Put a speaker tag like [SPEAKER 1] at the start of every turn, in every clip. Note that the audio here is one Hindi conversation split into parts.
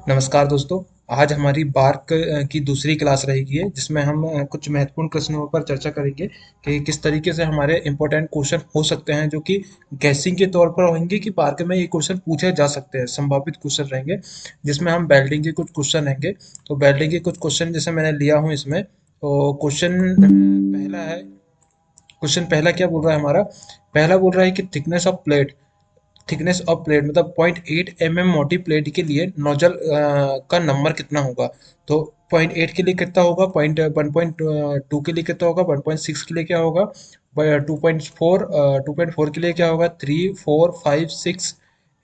[SPEAKER 1] नमस्कार दोस्तों। आज हमारी बार्क की दूसरी क्लास रहेगी जिसमें हम कुछ महत्वपूर्ण प्रश्नों पर चर्चा करेंगे कि किस तरीके से हमारे इम्पोर्टेंट क्वेश्चन हो सकते हैं जो कि गैसिंग के तौर पर होंगे कि बार्क में ये क्वेश्चन पूछे जा सकते हैं, संभावित क्वेश्चन रहेंगे जिसमें हम बेल्डिंग के कुछ क्वेश्चन रहेंगे। तो बेल्डिंग के कुछ क्वेश्चन जैसे मैंने लिया हूँ इसमें। तो क्वेश्चन पहला क्या बोल रहा है हमारा। पहला बोल रहा है कि थिकनेस ऑफ प्लेट मतलब 0.8 mm मोटी प्लेट के लिए नोजल का नंबर कितना होगा। तो 0.8 के लिए कितना होगा, 1.2 के लिए कितना होगा, 1.6 के लिए क्या होगा, 2.4 के लिए क्या होगा, 3, 4, 5, 6,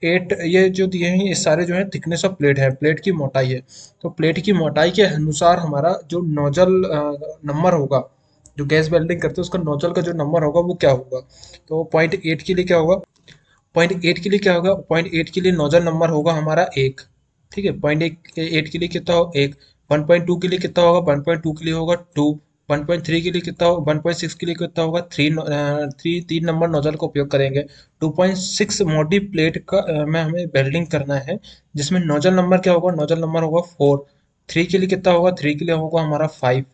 [SPEAKER 1] 8। ये जो दिए हैं ये सारे जो है थिकनेस ऑफ प्लेट है, प्लेट की मोटाई है। तो प्लेट की मोटाई के अनुसार हमारा जो नोजल नंबर होगा, जो गैस वेल्डिंग करते हैं उसका नोजल का जो नंबर होगा वो क्या होगा। तो 0.8 के लिए क्या होगा, 0.8 के लिए क्या होगा, 0.8 के लिए नोजल नंबर होगा हमारा एक। ठीक है, 0.8 के लिए कितना हो एक। 1.2 के लिए कितना होगा, 1.2 के लिए होगा टू। 1.3 के लिए कितना होगा, 1.6 के लिए कितना होगा थ्री। थ्री, 3 नंबर नोजल का उपयोग करेंगे। 2.6 मोटी प्लेट का में हमें वेल्डिंग करना है जिसमें नोजल नंबर क्या होगा, नोजल नंबर होगा 4। 3 के लिए कितना होगा, 3 के लिए होगा हमारा 5।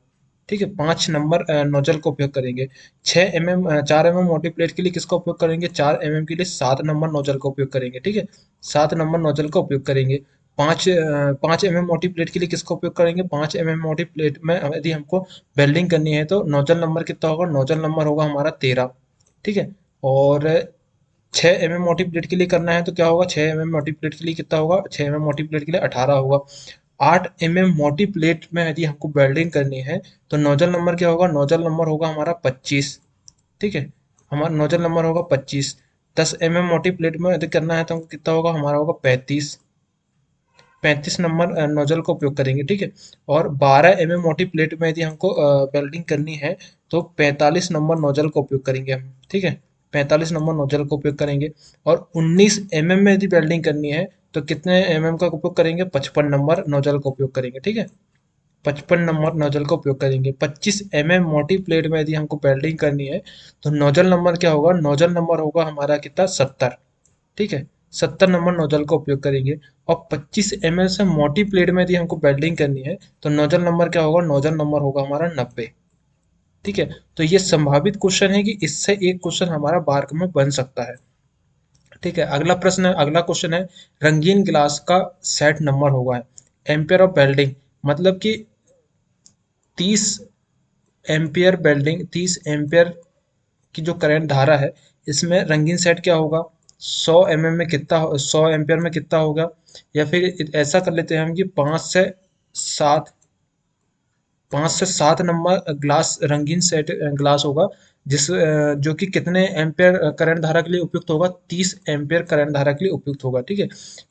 [SPEAKER 1] ठीक है, 5 नंबर नोजल का उपयोग करेंगे। 4 mm मोटी प्लेट के लिए किसका उपयोग करेंगे, 4 mm के लिए 7 नंबर नोजल का उपयोग करेंगे। ठीक है, 7 नंबर नोजल का उपयोग करेंगे। 5 mm मोटी प्लेट के लिए किसका उपयोग करेंगे, 5 mm मोटी प्लेट में यदि हमको वेल्डिंग करनी है तो नोजल नंबर कितना होगा, नोजल नंबर होगा हमारा 13। ठीक है, और 6 mm मोटी प्लेट के लिए करना है तो क्या होगा, 6 mm मोटी प्लेट के लिए कितना होगा, 6 mm मोटी प्लेट के लिए 18 होगा। 8 mm मोटी प्लेट में यदि हमको वेल्डिंग करनी है तो नोजल नंबर क्या होगा, नोजल नंबर होगा हमारा 25। ठीक है, हमारा नोजल नंबर होगा 25। 10 mm मोटी प्लेट में यदि करना है तो हमको कितना होगा, हमारा होगा 35। 35 नंबर नोजल का उपयोग करेंगे। ठीक है, और 12 mm मोटी प्लेट में यदि हमको वेल्डिंग करनी है तो 45 नंबर नोजल का उपयोग करेंगे हम। ठीक है, 45 नंबर नोजल का उपयोग करेंगे। और 19 mm में यदि वेल्डिंग करनी है तो कितने का उपयोग करेंगे, 55 नंबर नोजल का उपयोग करेंगे। ठीक है, 55 नंबर नोजल का उपयोग करेंगे। 25 mm मोटी प्लेट में यदि हमको वेल्डिंग करनी है तो नोजल नंबर क्या होगा, नोजल नंबर होगा हमारा कितना, 70। ठीक है, 70 नंबर नोजल का उपयोग करेंगे। और 25 ml से मोटी प्लेट में यदि हमको वेल्डिंग करनी है तो नोजल नंबर क्या होगा, नोजल नंबर होगा हमारा 90। ठीक है, तो ये संभावित क्वेश्चन है कि इससे एक क्वेश्चन हमारा बार्क में बन सकता है। ठीक है, अगला क्वेश्चन है, रंगीन गिलास का सेट नंबर होगा है एम्पियर ऑफ वेल्डिंग। मतलब कि 30 एम्पियर की जो करंट धारा है इसमें रंगीन सेट क्या होगा, 100 mm में कितना, 100 एम्पियर में कितना होगा। या फिर ऐसा कर लेते हैं हम कि 7 5 से 7 नंबर ग्लास रंगीन सेट ग्लास होगा जो कि कितने एम्पियर करंट धारा के लिए उपयुक्त होगा, 30 एम्पियर करंट धारा के लिए उपयुक्त होगा। ठीक है,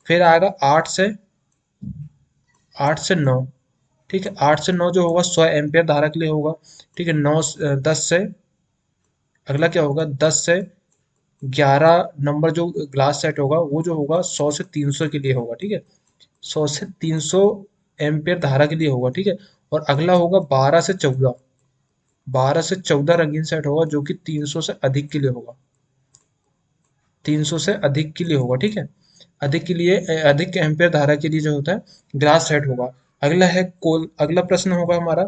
[SPEAKER 1] फिर आएगा 8 से 9। ठीक है, 8 से 9 जो होगा 100 एम्पियर धारा के लिए होगा। ठीक है, 10 से अगला क्या होगा, 10 से 11 नंबर जो ग्लास सेट होगा वो जो होगा 100 से 300 के लिए होगा। ठीक है, 100 से 300 एम्पियर धारा के लिए होगा। ठीक है, और अगला होगा 12 से 14। 12 से 14 रंगीन सेट होगा जो कि 300 से अधिक के लिए होगा। 300 से अधिक के लिए होगा। ठीक है, अधिक के लिए अधिक एम्पियर धारा के लिए जो होता है ग्लास सेट होगा। अगला प्रश्न होगा हमारा,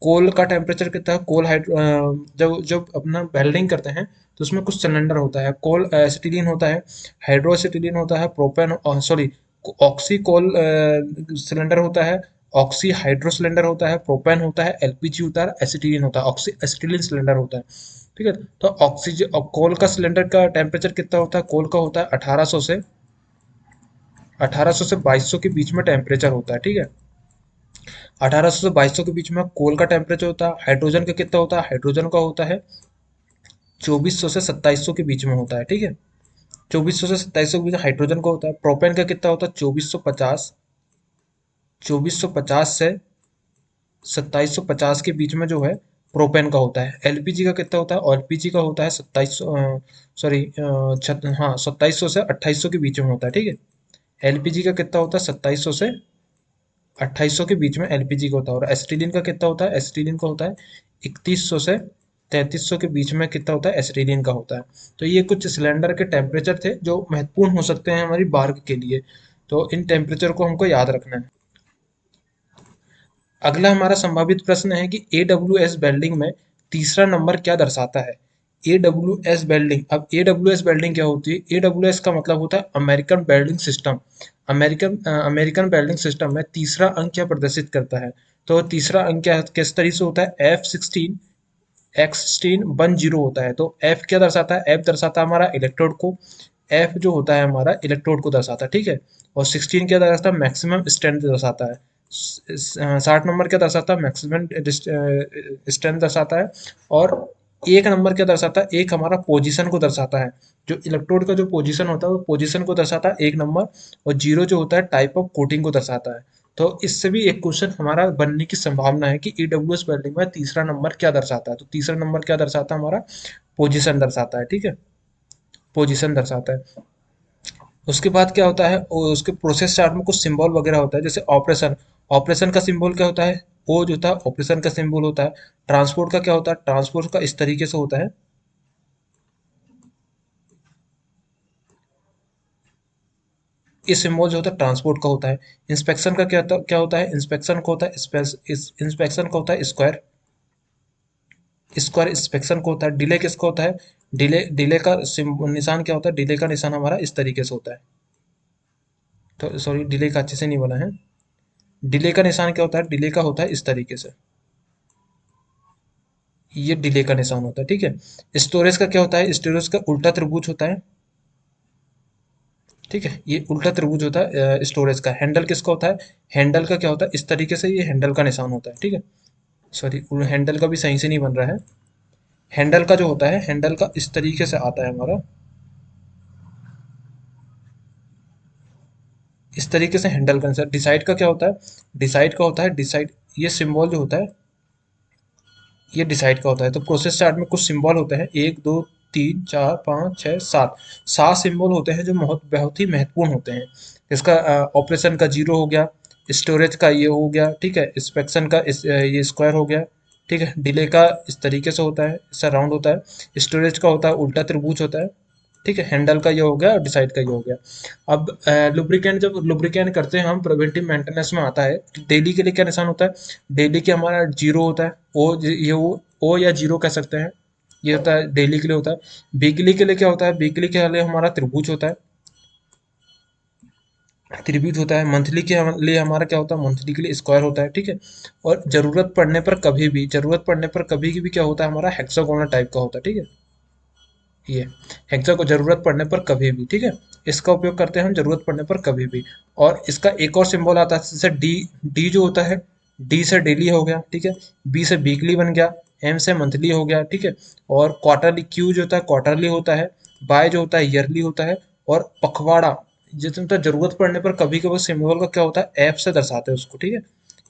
[SPEAKER 1] कोल का टेम्परेचर कितना है। जब जब अपना वेल्डिंग करते हैं तो उसमें कुछ सिलेंडर होता है, कोल एसिटिलीन होता है, हाइड्रो एसिटिलीन होता है, प्रोपेन सॉरी ऑक्सी कोल सिलेंडर होता है, ऑक्सी हाइड्रो सिलेंडर होता है, प्रोपेन होता है, एलपीजी होता है, एसिटिलीन होता है, ऑक्सी एसिटिलीन सिलेंडर होता है। ठीक है, तो ऑक्सीजन कोल का सिलेंडर का टेम्परेचर कितना होता है, कोल का होता है 1800 से 2200 के बीच में टेम्परेचर होता है। ठीक है, 1800 से 2200 के बीच में कोल का टेम्परेचर होता है। हाइड्रोजन का कितना होता है, हाइड्रोजन का होता है 2400 से 2700 के बीच में होता है। ठीक है, 2400 से 2700 के बीच में हाइड्रोजन का होता है। प्रोपेन का कितना होता है, 2450। 2450 से 2750 के बीच में जो है प्रोपेन का होता है। एलपीजी का कितना होता है, एलपीजी का होता है 2700 से 2800 के बीच में होता है। ठीक है, एलपीजी का कितना होता है, 2700 से 2800 के बीच में एलपीजी का होता है। और एसिटिलीन का कितना होता है, एसिटिलीन का होता है 3100 से 3300 के बीच में कितना होता है, एसिटिलीन का होता है। तो ये कुछ सिलेंडर के टेम्परेचर थे जो महत्वपूर्ण हो सकते हैं हमारी बार्क के लिए। तो इन टेम्परेचर को हमको याद रखना है। अगला हमारा संभावित प्रश्न है कि AWS बेल्डिंग में तीसरा नंबर क्या दर्शाता है। AWS बेल्डिंग, अब AWS बेल्डिंग क्या होती है? AWS का मतलब होता है American welding system. American welding system में तीसरा अंक क्या प्रदर्शित करता है? तो तीसरा अंक क्या किस तरीके से होता है? F16 होता है। तो F क्या दर्शाता है? F दर्शाता है हमारा इलेक्ट्रोड को। F जो होता है हमारा इलेक्ट्रोड को दर्शाता है, ठीक है। और 16 क्या दर्शाता है? मैक्सिमम स्ट्रेंथ दर्शाता है। 60 नंबर क्या दर्शाता है? मैक्सिमम स्ट्रेंथ दर्शाता है। और एक नंबर क्या दर्शाता है? एक हमारा पोजीशन को दर्शाता है। जो इलेक्ट्रोड का जो पोजीशन होता है वो पोजीशन को दर्शाता है एक नंबर। और जीरो जो होता है टाइप ऑफ कोटिंग को दर्शाता है। तो इससे भी एक क्वेश्चन हमारा बनने की संभावना है कि ईडब्ल्यूएस वेल्डिंग में तीसरा नंबर क्या दर्शाता है। तो तीसरा नंबर क्या दर्शाता है? हमारा पोजीशन दर्शाता है, ठीक है। पोजीशन दर्शाता है। उसके बाद क्या होता है? उसके प्रोसेस चार्ट में कुछ सिंबल वगैरह होता है, जैसे ऑपरेशन। ऑपरेशन का सिंबल क्या होता है? ओ जो होता है ऑपरेशन का सिंबल होता है। ट्रांसपोर्ट का क्या होता है? ट्रांसपोर्ट का इस तरीके से होता है। ये सिंबल जो होता है ट्रांसपोर्ट का होता है। इंस्पेक्शन का क्या होता है? इंस्पेक्शन का होता है इंस्पेक्शन का होता है स्क्वायर। स्क्वायर इंस्पेक्शन को होता है। डिले किसका होता है? डिले का निशान क्या होता है? डिले का निशान हमारा इस तरीके से होता है। तो सॉरी, डिले का अच्छे से नहीं बना है। डिले का निशान क्या होता है? डिले का होता है इस तरीके से। ये डिले का निशान होता है, ठीक है। स्टोरेज का क्या होता है? स्टोरेज का उल्टा त्रिभुज होता है, ठीक है। ये उल्टा त्रिभुज होता है स्टोरेज का। हैंडल किसका होता है? हैंडल का क्या होता है? इस तरीके से ये हैंडल का निशान होता है, ठीक है। सॉरी, हैंडल का भी सही से नहीं बन रहा है। हैंडल का जो होता है, हैंडल का इस तरीके से आता है हमारा, इस तरीके से हैंडल का निशान। डिसाइड का क्या होता है? डिसाइड का होता है डिसाइड, ये सिंबल जो होता है ये डिसाइड का होता है। तो प्रोसेस चार्ट में कुछ सिंबल होते हैं, 1 2 3 4 5 6 7। 7 सिंबल होते हैं जो बहुत बहुत ही महत्वपूर्ण होते हैं। इसका ऑपरेशन का जीरो हो गया, स्टोरेज का ये हो गया, ठीक है। इंस्पेक्शन का ये स्क्वायर हो गया, ठीक है। डिले का इस तरीके से होता है, इसका राउंड होता है। स्टोरेज का होता है उल्टा त्रिभुज होता है, ठीक है। हैंडल का ये हो गया और डिसाइड का ये हो गया। अब लुब्रिकेंट, जब लुब्रिकेंट करते हैं हम प्रिवेंटिव मेंटेनेंस में आता है, तो डेली के लिए क्या निशान होता है? डेली के हमारा जीरो होता है। ओ या जीरो कह सकते हैं। ये होता है डेली के लिए होता है। वीकली के लिए क्या होता है? वीकली के लिए हमारा त्रिभुज होता है, त्रिभुज होता है। मंथली के लिए हमारा क्या होता है? मंथली के लिए स्क्वायर होता है, ठीक है। और जरूरत पड़ने पर कभी भी क्या होता है? हमारा हेक्सागोनल टाइप का होता है, ठीक है। ये हेक्सा को जरूरत पड़ने पर कभी भी, ठीक है। इसका उपयोग करते हैं हम जरूरत पड़ने पर कभी भी। और इसका एक और सिंबल आता है, जैसे डी। डी जो होता है, डी से डेली हो गया, ठीक है। बी से वीकली बन गया। एम से मंथली हो गया, ठीक है। और क्वार्टरली, क्यू जो होता है क्वार्टरली होता है। बाय जो होता है ईयरली होता है। और पखवाड़ा, जितना जरूरत पड़ने पर कभी कभी सिंबल का क्या होता है? एफ से दर्शाते हैं उसको, ठीक है।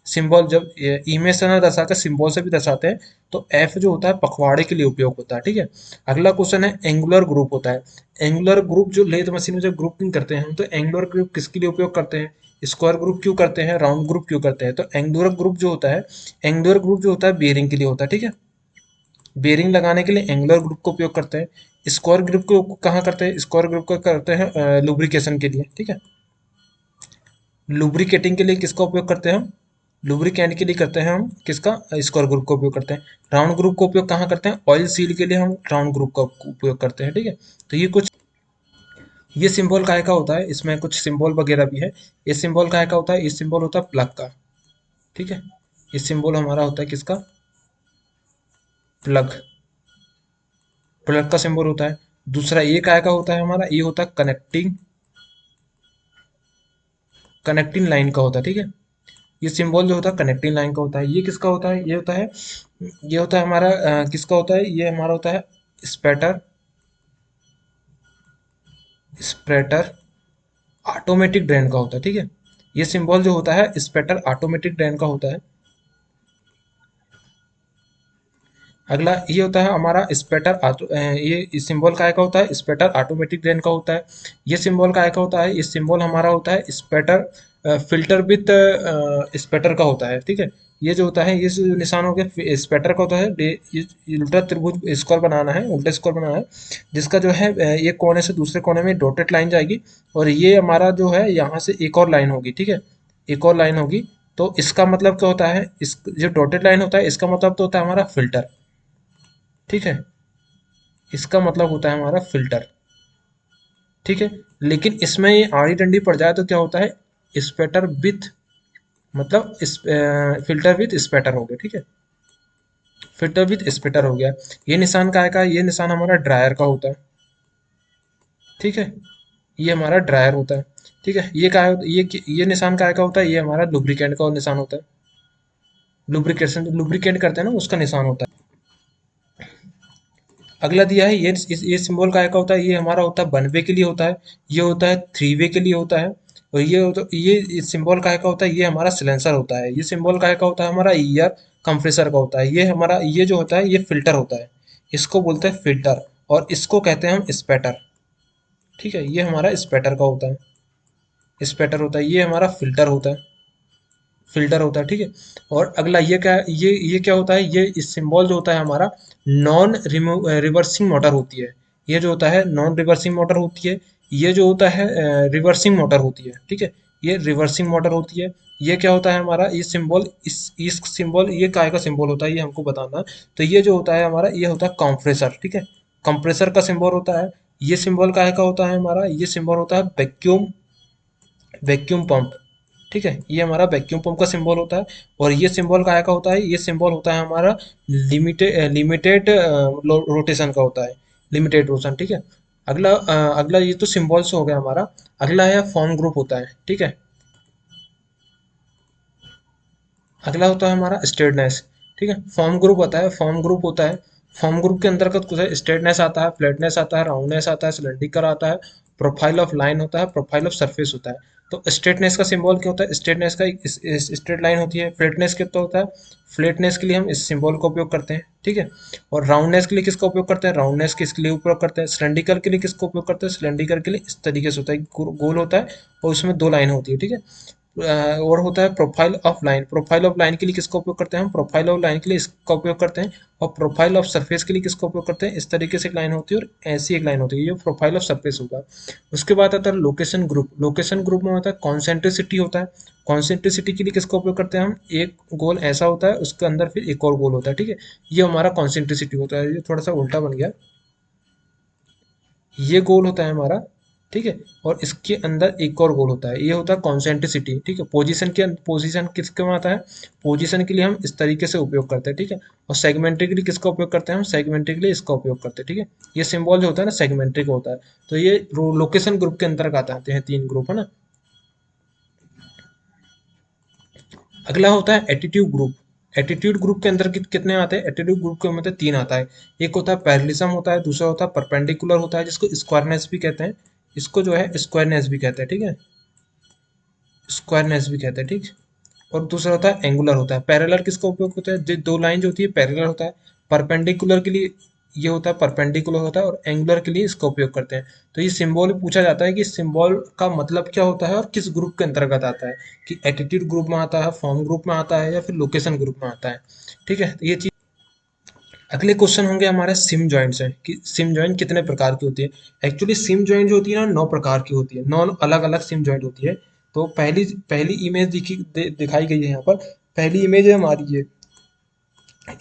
[SPEAKER 1] सिंबल जब इमेज से ना दर्शाकर सिंबल से भी दर्शाते हैं, तो एफ जो होता है पखवाड़े के लिए उपयोग होता है, ठीक है। अगला क्वेश्चन है एंगुलर ग्रुप होता है। एंगुलर ग्रुप जो लेथ मशीन में जब ग्रुपिंग करते हैं हम, तो एंगुलर ग्रुप किसके लिए उपयोग करते हैं? स्क्वायर ग्रुप क्यों करते हैं? राउंड ग्रुप क्यों करते हैं? तो एंगुलर ग्रुप जो होता है, एंगुलर ग्रुप जो होता है बेरिंग के लिए होता है, ठीक है। बेरिंग लगाने के लिए एंगुलर ग्रुप का उपयोग करते हैं। स्क्वायर ग्रुप को कहाँ करते हैं? स्क्वायर ग्रुप का करते हैं लुब्रिकेशन के लिए, ठीक है। लुब्रिकेटिंग के लिए किसका उपयोग करते हैं हम? लुब्रिकेंट के लिए करते हैं हम किसका? स्क्वायर ग्रुप का उपयोग करते हैं। राउंड ग्रुप का उपयोग कहाँ करते हैं? ऑयल सील के लिए हम राउंड ग्रुप का उपयोग करते हैं, ठीक है। तो ये सिंबल काहे का होता है? इसमें कुछ सिंबल वगैरह भी है। ये सिंबल काहे का होता है? ये सिंबल होता है प्लग का, ठीक है। ये सिंबल हमारा होता है किसका? प्लग। प्लग का सिंबल होता है। दूसरा ये काहे का होता है? हमारा ये होता है कनेक्टिंग, कनेक्टिंग लाइन का होता है, ठीक है। ये सिंबल जो होता है कनेक्टिंग लाइन का होता है। ये किसका होता है? ये होता है हमारा किसका होता है? ये हमारा होता है स्पेटर, स्प्रेटर ऑटोमेटिक ड्रेन का होता है, ठीक है। ये सिंबल जो होता है स्पेटर ऑटोमेटिक ड्रेन का होता है। अगला ये होता है हमारा स्पेटर ये सिंबल काय का होता है, स्पेटर ऑटोमेटिक ड्रेन का होता है। ये सिंबल काय का होता है, ये सिंबल हमारा होता है स्पेटर फिल्टर विथ स्पेटर का होता है, ठीक है। ये जो होता है, ये जो निशान हो गया स्पेटर का होता है, ये उल्टा त्रिभुज स्क्वायर बनाना है, उल्टा स्क्वायर बनाना है, जिसका जो है एक कोने से दूसरे कोने में डॉटेड लाइन जाएगी, और ये हमारा जो है यहाँ से एक और लाइन होगी, ठीक है, एक और लाइन होगी। तो इसका मतलब क्या होता है, इस जो डॉटेड लाइन होता है इसका मतलब तो होता है हमारा फिल्टर, ठीक है, इसका मतलब होता है हमारा फिल्टर, ठीक है। लेकिन इसमें ये आड़ी डंडी पड़ जाए तो क्या होता है, स्पेटर विथ, मतलब इस फिल्टर विथ स्पेटर हो गया, ठीक है, फिल्टर विथ स्पेटर हो गया। ये निशान काय का है, ये निशान हमारा ड्रायर का होता है, ठीक है, ये हमारा ड्रायर होता है, ठीक है। ये काय होता ये निशान काय का होता है, ये हमारा लुब्रिकेंट का निशान होता है, लुब्रिकेशन लुब्रिकेंट करते हैं ना उसका निशान होता है। अगला दिया है ये सिंबल काय का होता है, ये हमारा होता है वन वे के लिए होता है, ये होता है थ्री वे के लिए होता है, और ये सिंबल काय का होता है, ये हमारा सिलेंसर होता है। ये सिंबल काय का होता है, हमारा ईयर कंप्रेसर का होता है। ये हमारा ये जो होता है ये फिल्टर होता है, इसको बोलते हैं फिल्टर, और इसको कहते हैं हम स्पेटर, ठीक है। ये हमारा स्पेटर का होता है, स्पेटर होता है, ये हमारा फिल्टर होता है, फिल्टर होता है, ठीक है। और अगला ये क्या होता है, ये इस सिंबल जो होता है हमारा नॉन रिवर्सिंग मोटर होती है। ये जो होता है नॉन रिवर्सिंग मोटर होती है, ये जो होता है रिवर्सिंग मोटर होती है, ठीक है, ये रिवर्सिंग मोटर होती है। ये क्या होता है हमारा, ये सिंबल इस सिंबल ये काय का सिंबल होता है ये हमको बताना है। तो ये जो होता है हमारा ये होता है कंप्रेसर, ठीक है, कंप्रेसर का सिंबल होता है। ये सिंबल काय का होता है हमारा, ये सिंबल होता है वैक्यूम, वैक्यूम पंप, ठीक है, ये हमारा वैक्यूम पंप का सिंबल होता है। और ये सिंबल काय का होता है, ये सिंबल होता है हमारा लिमिटेड लिमिटेड रोटेशन का होता है, लिमिटेड रोटेशन, ठीक है। अगला ये तो सिंबल्स हो गया हमारा। अगला है फॉर्म ग्रुप होता है, ठीक है। अगला होता है हमारा स्ट्रेटनेस, ठीक है। फॉर्म ग्रुप होता है, फॉर्म ग्रुप होता है, फॉर्म ग्रुप के अंतर्गत कुछ है स्ट्रेटनेस आता है, फ्लैटनेस आता है, राउंडनेस आता है, सिलेंड्रिकल आता है, प्रोफाइल ऑफ लाइन होता है, प्रोफाइल ऑफ सरफेस होता है। तो स्ट्रेटनेस का सिंबल क्या होता है, स्ट्रेटनेस का एक स्ट्रेट लाइन होती है। फ्लैटनेस कितना होता है, फ्लैटनेस के लिए हम इस सिंबल का उपयोग करते हैं, ठीक है। और राउंडनेस के लिए किसका उपयोग करते हैं, राउंडनेस किसके लिए उपयोग करते हैं, सिलेंड्रिकल के लिए किसका उपयोग करते हैं, सिलेंड्रिकल के लिए इस तरीके से होता है, गोल होता है और उसमें दो लाइन होती है, ठीक है। और होता है profile of line, profile of line के लिए किसका उपयोग करते हैं हम, प्रोफाइल ऑफ लाइन के लिए इसका उपयोग करते हैं। और प्रोफाइल ऑफ सरफेस के लिए किसका उपयोग करते हैं, इस तरीके से एक लाइन होती है और ऐसी एक लाइन होती है, ये प्रोफाइल ऑफ सरफेस होगा। उसके बाद आता है लोकेशन ग्रुप, लोकेशन ग्रुप में होता है कॉन्सेंट्रिसिटी होता है। कॉन्सेंट्रिसिटी के लिए किसका उपयोग करते हैं हम, एक गोल ऐसा होता है उसके अंदर फिर एक और गोल होता है, ठीक है, ये हमारा कॉन्सेंट्रिसिटी होता है। ये थोड़ा सा उल्टा बन गया, ये गोल होता है हमारा, ठीक है, और इसके अंदर एक और गोल होता है, ये होता है कॉन्सेंट्रिसिटी, ठीक है। पोजीशन किसके में आता है, पोजीशन के लिए हम इस तरीके से उपयोग करते हैं, ठीक है। और सेगमेंट्री के लिए किसका उपयोग करते हैं हम, सेगमेंट्री के लिए इसका उपयोग करते हैं, ठीक है। ये सिंबल जो होता है ना सेगमेंट्रिक होता है। तो ये लोकेशन ग्रुप के अंतर्गत आते हैं, तीन ग्रुप है ना। अगला होता है एटीट्यूड ग्रुप। एटीट्यूड ग्रुप के अंदर कितने आते हैं, एटीट्यूड ग्रुप के मतलब तीन आता है। एक होता है पैरेललिज्म होता है, दूसरा होता है परपेंडिकुलर होता है जिसको स्क्वायरनेस भी कहते हैं, इसको जो है स्क्वायरनेस भी कहते हैं, ठीक है, स्क्वायरनेस भी कहते हैं, ठीक। और दूसरा होता है एंगुलर होता है। पैरेलल किसका उपयोग होता है, जो दो लाइन जो होती है पैरेलल होता है। परपेंडिकुलर के लिए ये होता है, परपेंडिकुलर होता है, और एंगुलर के लिए इसका उपयोग करते हैं। तो ये सिंबल पूछा जाता है कि सिंबल का मतलब क्या होता है और किस ग्रुप के अंतर्गत आता है, कि एटीट्यूड ग्रुप में आता है, फॉर्म ग्रुप में आता है, या फिर लोकेशन ग्रुप में आता है, ठीक है। तो ये चीज। अगले क्वेश्चन होंगे हमारे सिम जॉइंट से, कि सिम जॉइंट कितने प्रकार की होती है। एक्चुअली सिम जॉइंट जो होती है ना 9 प्रकार की होती है, 9 अलग अलग सिम जॉइंट होती है। तो पहली पहली इमेज दिखाई गई है यहाँ पर। पहली इमेज है हमारी ये,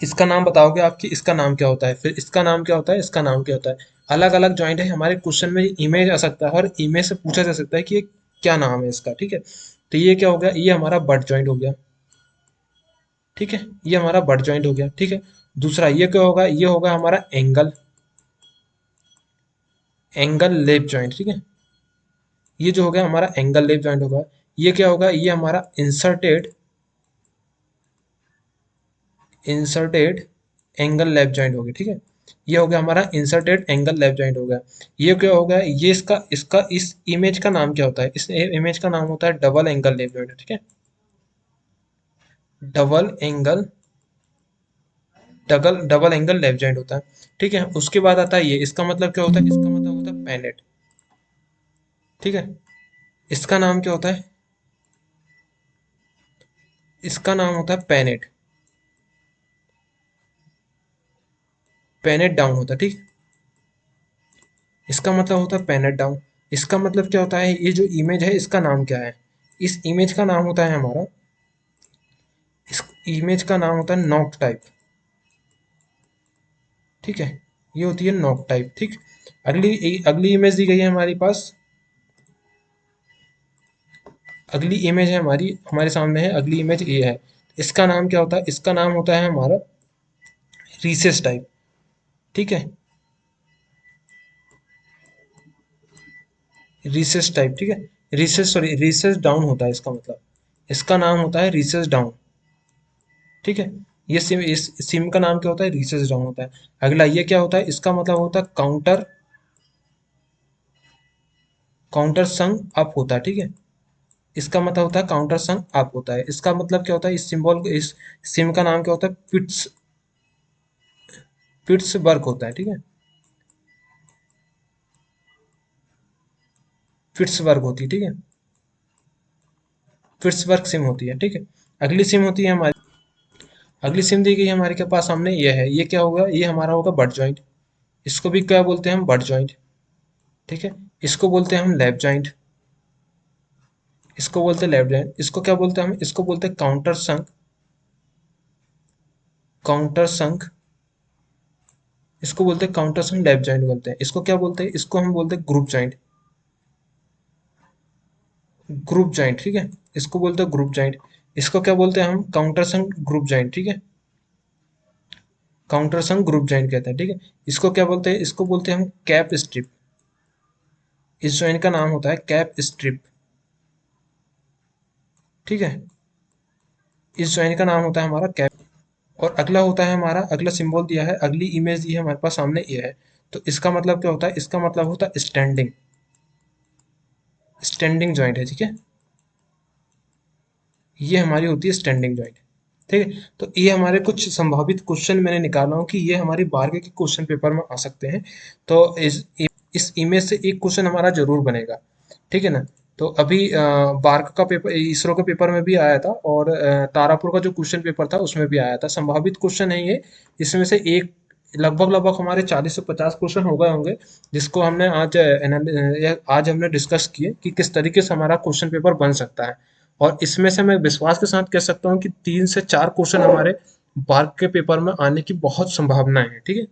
[SPEAKER 1] इसका नाम बताओगे आप कि इसका नाम क्या होता है, फिर इसका नाम क्या होता है, इसका नाम क्या होता है। अलग अलग जॉइंट है हमारे क्वेश्चन में, इमेज आ सकता है और इमेज से पूछा जा सकता है कि ये क्या नाम है इसका, ठीक है। तो ये क्या हो गया, ये हमारा बट जॉइंट हो गया, ठीक है, ये हमारा बट जॉइंट हो गया, ठीक है। दूसरा ये क्या होगा, ये होगा हमारा एंगल, एंगल लेप जॉइंट, ठीक है, ये जो हो गया हमारा एंगल लेप जॉइंट होगा। ये क्या होगा, ये हमारा inserted, inserted angle left joint हो गया, ठीक है। ये हो गया हमारा इंसर्टेड एंगल लेफ्ट जॉइंट हो गया। ये क्या हो गया, ये इसका इसका इस इमेज का नाम क्या होता है, इस इमेज का नाम होता है डबल एंगल लेफ्ट जॉइंट, ठीक है, double angle double double angle left joint होता है। ठीक है, उसके बाद आता है ये, इसका मतलब क्या होता है, इसका मतलब होता है पेनेट। ठीक है, इसका नाम क्या होता है, इसका नाम होता है पेनेट, पेनेट डाउन होता है। ठीक, इसका मतलब होता है पेनेट डाउन। इसका मतलब क्या होता है, ये जो इमेज है इसका नाम क्या है, इस इमेज का नाम होता है हमारा, इस इमेज का नाम होता है नॉक टाइप। ठीक है, ये होती है नॉक टाइप। ठीक, अगली इमेज दी गई है हमारे पास, अगली इमेज है हमारी, हमारे सामने है अगली इमेज ये है। इसका नाम क्या होता है, इसका नाम होता है हमारा रीसेस टाइप। ठीक है, रीसेस टाइप। ठीक है, रीसेस, सॉरी रीसेस डाउन होता है इसका मतलब, इसका नाम होता है रीसेस डाउन। ठीक है, ये सिम, इस सिम का नाम क्या होता है, रीसेस डाउन होता है। अगला ये क्या होता है, इसका मतलब होता है काउंटर, काउंटर संग अप होता है। ठीक है, इसका मतलब होता है काउंटर संग अप होता है। इसका मतलब क्या होता है, इस सिंबल, इस सिम का नाम क्या होता है, पिट्स, पिट्स वर्क होता है। ठीक है, फिट्स वर्क होती है। ठीक है, फिट्स वर्क सिम होती है। ठीक है, अगली सिम होती है हमारी, अगली सिम दी गई है हमारे के पास सामने, ये है, ये क्या होगा, ये हमारा होगा बट जॉइंट। इसको भी क्या बोलते हैं हम, बट जॉइंट। ठीक है, इसको बोलते हैं हम लेफ्ट जॉइंट, इसको बोलते हैं लेफ्ट जॉइंट। इसको क्या बोलते हैं हम, इसको बोलते हैं काउंटर संक, काउंटर संक, इसको बोलते हैं काउंटर संक लेफ्ट जॉइंट बोलते हैं। इसको क्या बोलते हैं, इसको हम बोलते हैं ग्रुप जॉइंट, ग्रुप जॉइंट। ठीक है, इसको बोलते हैं ग्रुप जॉइंट। इसको क्या बोलते हैं हम, काउंटर संक ग्रुप जॉइंट। ठीक है, काउंटर संक ग्रुप जॉइंट कहते हैं। ठीक है, इसको क्या बोलते हैं, इसको बोलते हैं हम कैप स्ट्रिप, इस जॉइंट का नाम होता है कैप स्ट्रिप। ठीक है, इस जॉइंट का नाम होता है हमारा कैप। और अगला होता है हमारा, अगला सिंबल दिया है, अगली इमेज दी है हमारे पास सामने, ये है। तो इसका मतलब क्या होता है, इसका मतलब होता है स्टैंडिंग, स्टैंडिंग जॉइंट है। ठीक है, ये हमारी होती है स्टैंडिंग जॉइंट। ठीक है, तो ये हमारे कुछ संभावित क्वेश्चन मैंने निकाला हूँ कि ये हमारी बारहवीं के क्वेश्चन पेपर में आ सकते हैं। तो इस इमेज से एक क्वेश्चन हमारा जरूर बनेगा। ठीक है ना, तो अभी बार्क का पेपर, इसरो के पेपर में भी आया था, और तारापुर का जो क्वेश्चन पेपर था उसमें भी आया था। संभावित क्वेश्चन है ये, इसमें से एक, लगभग लगभग हमारे 40 से 50 क्वेश्चन हो गए होंगे, जिसको हमने आज हमने डिस्कस किए कि किस तरीके से हमारा क्वेश्चन पेपर बन सकता है। और इसमें से मैं विश्वास के साथ कह सकता हूँ कि 3 से 4 क्वेश्चन हमारे बार्क के पेपर में आने की बहुत संभावना है। ठीक है,